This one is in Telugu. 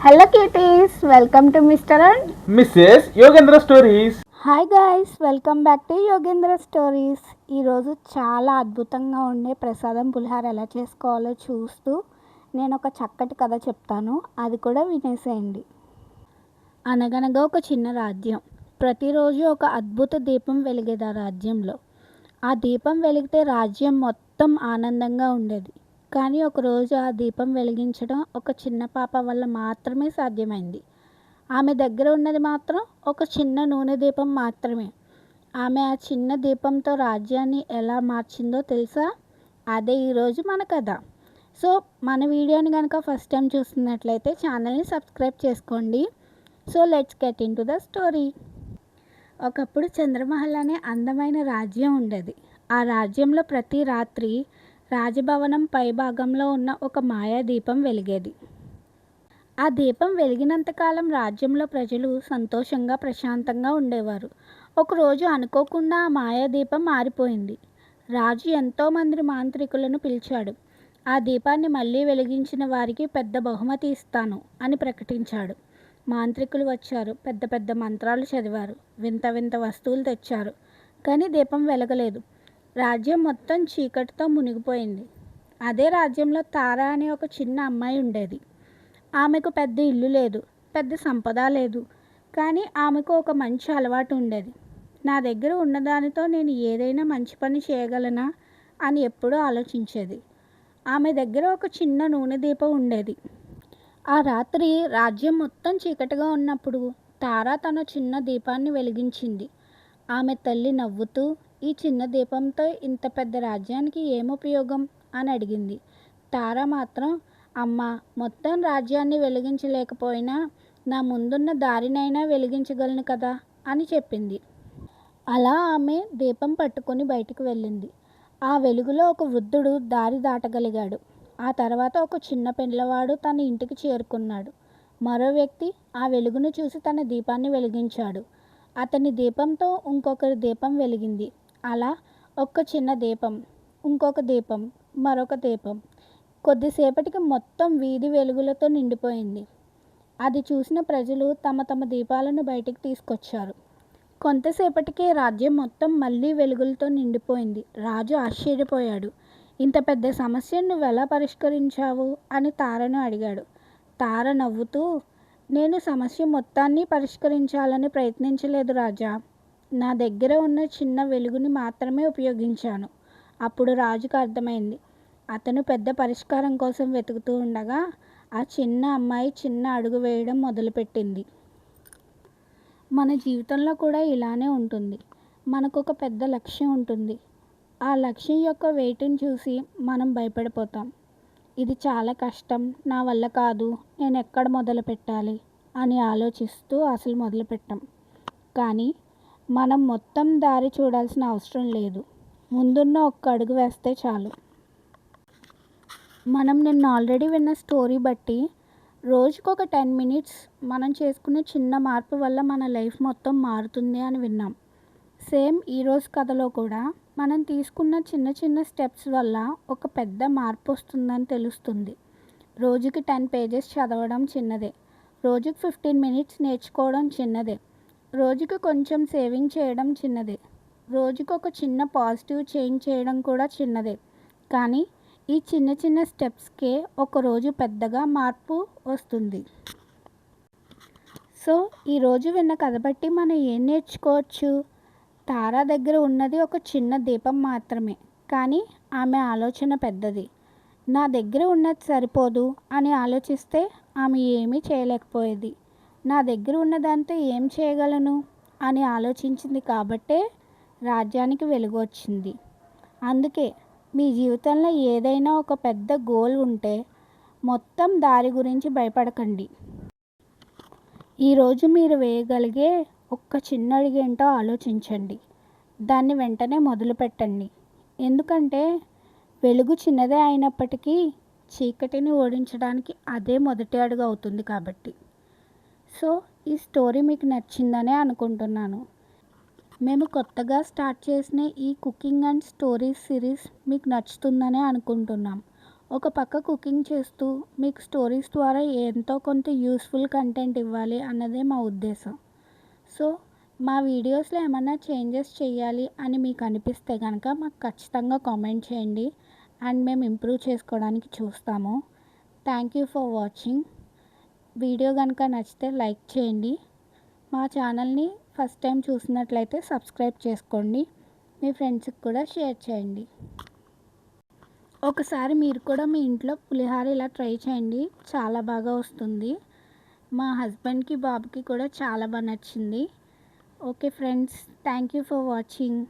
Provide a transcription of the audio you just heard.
Hello cuties, welcome to mister and missus Yogendra stories. Hi guys, welcome back to Yogendra stories. ఈరోజు చాలా అద్భుతంగా ఉండే ప్రసాదం పులిహార ఎలా చేసుకోవాలో చూస్తూ నేను ఒక చక్కటి కథ చెప్తాను, అది కూడా వినేసేయండి. అనగనగా ఒక చిన్న రాజ్యం. ప్రతిరోజు ఒక అద్భుత దీపం వెలిగేది ఆ రాజ్యంలో. ఆ దీపం వెలిగితే రాజ్యం మొత్తం ఆనందంగా ఉండేది. కానీ ఒకరోజు ఆ దీపం వెలిగించడం ఒక చిన్న పాప వల్ల మాత్రమే సాధ్యమైంది. ఆమె దగ్గర ఉన్నది మాత్రం ఒక చిన్న నూనె దీపం మాత్రమే. ఆమె ఆ చిన్న దీపంతో రాజ్యాన్ని ఎలా మార్చిందో తెలుసా? అదే ఈరోజు మన కథ. సో మన వీడియోని కనుక ఫస్ట్ టైం చూస్తున్నట్లయితే ఛానల్ని సబ్స్క్రైబ్ చేసుకోండి. So let's get in to the story. ఒకప్పుడు చంద్రమహల్ అనే అందమైన రాజ్యం ఉండేది. ఆ రాజ్యంలో ప్రతి రాత్రి రాజభవనం పై భాగంలో ఉన్న ఒక మాయా దీపం వెలిగేది. ఆ దీపం వెలిగినంతకాలం రాజ్యంలో ప్రజలు సంతోషంగా ప్రశాంతంగా ఉండేవారు. ఒకరోజు అనుకోకుండా ఆ మాయా దీపం మారిపోయింది. రాజు ఎంతోమంది మాంత్రికులను పిలిచాడు. ఆ దీపాన్ని మళ్ళీ వెలిగించిన వారికి పెద్ద బహుమతి ఇస్తాను అని ప్రకటించాడు. మాంత్రికులు వచ్చారు, పెద్ద పెద్ద మంత్రాలు చదివారు, వింత వింత వస్తువులు తెచ్చారు. కానీ దీపం వెలగలేదు. రాజ్యం మొత్తం చీకటితో మునిగిపోయింది. అదే రాజ్యంలో తార అనే ఒక చిన్న అమ్మాయి ఉండేది. ఆమెకు పెద్ద ఇల్లు లేదు, పెద్ద సంపద లేదు. కానీ ఆమెకు ఒక మంచి అలవాటు ఉండేది. నా దగ్గర ఉన్నదానితో నేను ఏదైనా మంచి పని చేయగలనా అని ఎప్పుడూ ఆలోచించేది. ఆమె దగ్గర ఒక చిన్న నూనె దీపం ఉండేది. ఆ రాత్రి రాజ్యం మొత్తం చీకటిగా ఉన్నప్పుడు తార తన చిన్న దీపాన్ని వెలిగించింది. ఆమె తల్లి నవ్వుతూ, ఈ చిన్న దీపంతో ఇంత పెద్ద రాజ్యానికి ఏం ఉపయోగం అని అడిగింది. తార మాత్రం, అమ్మా, మొత్తం రాజ్యాన్ని వెలిగించలేకపోయినా నా ముందున్న దారినైనా వెలిగించగలను కదా అని చెప్పింది. అలా ఆమె దీపం పట్టుకొని బయటికి వెళ్ళింది. ఆ వెలుగులో ఒక వృద్ధుడు దారి దాటగలిగాడు. ఆ తర్వాత ఒక చిన్న పిల్లవాడు తన ఇంటికి చేరుకున్నాడు. మరో వ్యక్తి ఆ వెలుగును చూసి తన దీపాన్ని వెలిగించాడు. అతని దీపంతో ఇంకొకరి దీపం వెలిగింది. అలా ఒక చిన్న దీపం, ఇంకొక దీపం, మరొక దీపం. కొద్దిసేపటికి మొత్తం వీధి వెలుగులతో నిండిపోయింది. అది చూసిన ప్రజలు తమ తమ దీపాలను బయటికి తీసుకొచ్చారు. కొంతసేపటికే రాజ్యం మొత్తం మళ్ళీ వెలుగులతో నిండిపోయింది. రాజు ఆశ్చర్యపోయాడు. ఇంత పెద్ద సమస్యను నువ్వు ఎలా పరిష్కరించావు అని తారను అడిగాడు. తార నవ్వుతూ, నేను సమస్య మొత్తాన్ని పరిష్కరించాలని ప్రయత్నించలేదు రాజా. నా దగ్గర ఉన్న చిన్న వెలుగుని మాత్రమే ఉపయోగించాను. అప్పుడు రాజుకు అర్థమైంది. అతను పెద్ద పరిష్కారం కోసం వెతుకుతూ ఉండగా ఆ చిన్న అమ్మాయి చిన్న అడుగు వేయడం మొదలుపెట్టింది. మన జీవితంలో కూడా ఇలానే ఉంటుంది. మనకు ఒక పెద్ద లక్ష్యం ఉంటుంది. ఆ లక్ష్యం యొక్క వెయిట్ని చూసి మనం భయపడిపోతాం. ఇది చాలా కష్టం, నా వల్ల కాదు, నేను ఎక్కడ మొదలు పెట్టాలి అని ఆలోచిస్తూ అసలు మొదలుపెట్టాం. కానీ మనం మొత్తం దారి చూడాల్సిన అవసరం లేదు. ముందున్న ఒక్క అడుగు వేస్తే చాలు. మనం నిన్న ఆల్రెడీ విన్న స్టోరీ బట్టి రోజుకొక 10 మినిట్స్ మనం చేసుకునే చిన్న మార్పు వల్ల మన లైఫ్ మొత్తం మారుతుంది అని విన్నాం. సేమ్ ఈరోజు కథలో కూడా మనం తీసుకున్న చిన్న చిన్న స్టెప్స్ వల్ల ఒక పెద్ద మార్పు వస్తుందని తెలుస్తుంది. రోజుకి 10 పేజెస్ చదవడం చిన్నదే, రోజుకి 15 మినిట్స్ నేర్చుకోవడం చిన్నదే, రోజుకి కొంచెం సేవింగ్ చేయడం చిన్నదే, రోజుకి ఒక చిన్న పాజిటివ్ చేంజ్ చేయడం కూడా చిన్నదే. కానీ ఈ చిన్న చిన్న స్టెప్స్కే ఒకరోజు పెద్దగా మార్పు వస్తుంది. సో ఈరోజు విన్న కథ బట్టి మనం ఏం నేర్చుకోవచ్చు? తారా దగ్గర ఉన్నది ఒక చిన్న దీపం మాత్రమే, కానీ ఆమె ఆలోచన పెద్దది. నా దగ్గర ఉన్నది సరిపోదు అని ఆలోచిస్తే ఆమె ఏమీ చేయలేకపోయేది. నా దగ్గర ఉన్నదాంతో ఏం చేయగలను అని ఆలోచించింది కాబట్టే రాజ్యానికి వెలుగు వచ్చింది. అందుకే మీ జీవితంలో ఏదైనా ఒక పెద్ద గోల్ ఉంటే మొత్తం దారి గురించి భయపడకండి. ఈరోజు మీరు వేయగలిగే ఒక్క చిన్న అడుగేంటో ఆలోచించండి. దాన్ని వెంటనే మొదలు పెట్టండి. ఎందుకంటే వెలుగు చిన్నదే అయినప్పటికీ చీకటిని ఓడించడానికి అదే మొదటి అడుగు అవుతుంది కాబట్టి. సో ఈ స్టోరీ మీకు నచ్చిందనే అనుకుంటున్నాను. మేము కొత్తగా స్టార్ట్ చేసిన ఈ కుకింగ్ అండ్ స్టోరీస్ సిరీస్ మీకు నచ్చుతుందనే అనుకుంటున్నాం. ఒక పక్క కుకింగ్ చేస్తూ మీకు స్టోరీస్ ద్వారా ఎంతో కొంత యూస్ఫుల్ కంటెంట్ ఇవ్వాలి అన్నదే మా ఉద్దేశం. సో మా వీడియోస్లో ఏమన్నా చేంజెస్ చేయాలి అని మీకు అనిపిస్తే కనుక మాకు ఖచ్చితంగా కామెంట్ చేయండి అండ్ మేము ఇంప్రూవ్ చేసుకోవడానికి చూస్తాము. Thank you for watching. Video కనుక నచ్చితే లైక్ చేయండి. మా ఛానల్ని ఫస్ట్ టైం చూసినట్లయితే సబ్స్క్రైబ్ చేసుకోండి. మీ ఫ్రెండ్స్కి కూడా షేర్ చేయండి. ఒకసారి మీరు కూడా మీ ఇంట్లో పులిహోర ఇలా ట్రై చేయండి, చాలా బాగా వస్తుంది. మా హస్బెండ్కి బాబుకి కూడా చాలా బాగా నచ్చింది. Okay friends, thank you for watching.